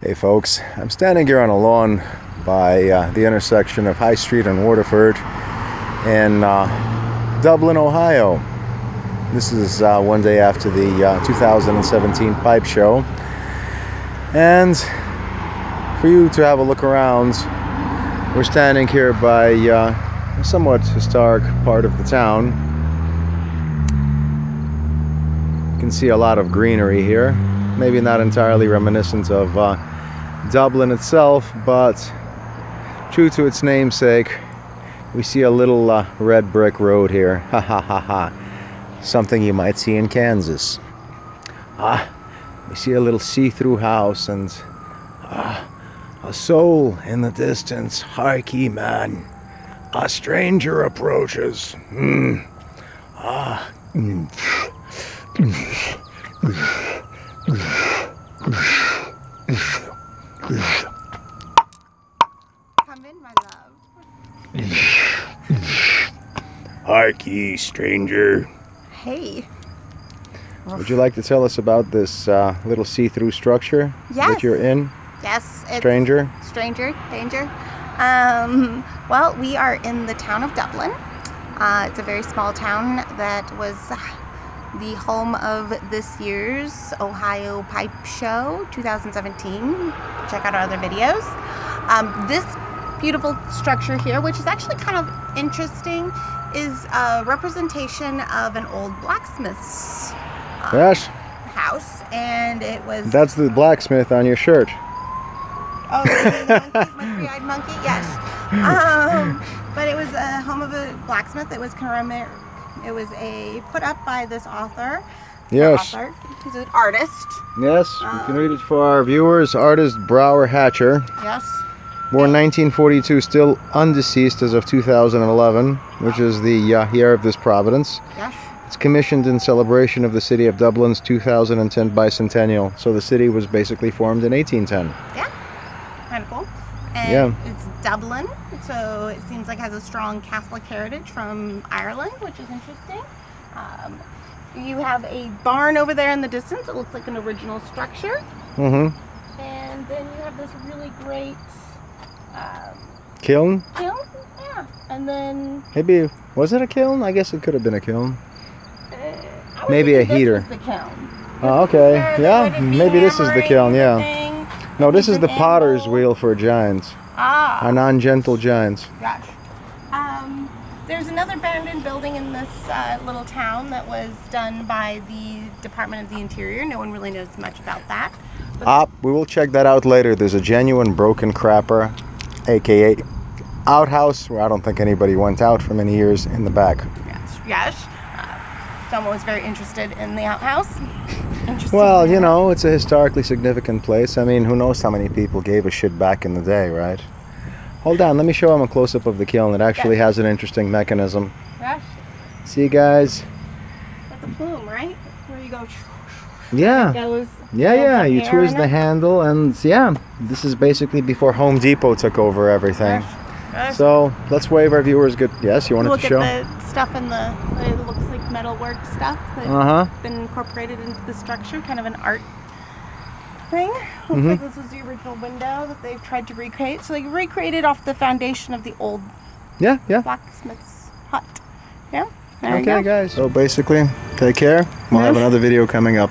Hey folks, I'm standing here on a lawn by the intersection of High Street and Waterford in Dublin, Ohio. This is one day after the 2017 Pipe Show, and for you to have a look around, we're standing here by a somewhat historic part of the town. You can see a lot of greenery here, maybe not entirely reminiscent of Dublin itself, but true to its namesake, we see a little red brick road here. Ha ha ha ha. Something you might see in Kansas. We see a little see-through house and a soul in the distance. Harkee, man. A stranger approaches. Come in, my love. Harkee, stranger. Hey. Would you like to tell us about this little see-through structure that you're in? Yes. Stranger? Stranger. Danger. Well, we are in the town of Dublin. It's a very small town that was the home of this year's Oho Pipe Show 2017. Check out our other videos. This beautiful structure here, which is actually kind of interesting, is a representation of an old blacksmith's house, and it was... That's the blacksmith on your shirt. Oh, the monkey, my three-eyed monkey, yes. But it was a home of a blacksmith. It was put up by this author. Yes. He's an artist. Yes, you can read it for our viewers. Artist Brower Hatcher. Yes. Born 1942, still undeceased as of 2011, which is the year of this providence. Yes. It's commissioned in celebration of the city of Dublin's 2010 bicentennial. So the city was basically formed in 1810. Yeah. Kind of cool. And it's Dublin, so it seems like it has a strong Catholic heritage from Ireland, which is interesting. You have a barn over there in the distance. It looks like an original structure. Mm-hmm. And then you have this really great kiln? Kiln? Yeah. And then... Maybe, was it a kiln? I guess it could have been a kiln. Maybe a heater. This is the kiln. Oh, okay. Yeah, maybe this is the kiln, yeah. No, this is the potter's wheel for giants. A non-gentle giants. Gosh. There's another abandoned building in this little town that was done by the Department of the Interior. No one really knows much about that. We will check that out later. There's a genuine broken crapper, aka outhouse, where I don't think anybody went out for many years, in the back. Yes. Someone was very interested in the outhouse. Well, you know, it's a historically significant place. I mean, who knows how many people gave a shit back in the day, right? Hold on, let me show them a close-up of the kiln. It actually has an interesting mechanism. Yes. See, guys? That's a plume, right? Where you go... Yeah. Goes, yeah, you twist the handle, and yeah, this is basically before Home Depot took over everything. Yes. So, let's wave our viewers good... Yes, you wanted to show? Look at the stuff in the... It looks like metalwork stuff that's been incorporated into the structure, kind of an art thing. Looks like this was the original window that they've tried to recreate. So they recreated off the foundation of the old blacksmith's hut. Yeah. Okay, guys. So basically, take care. We'll have another video coming up.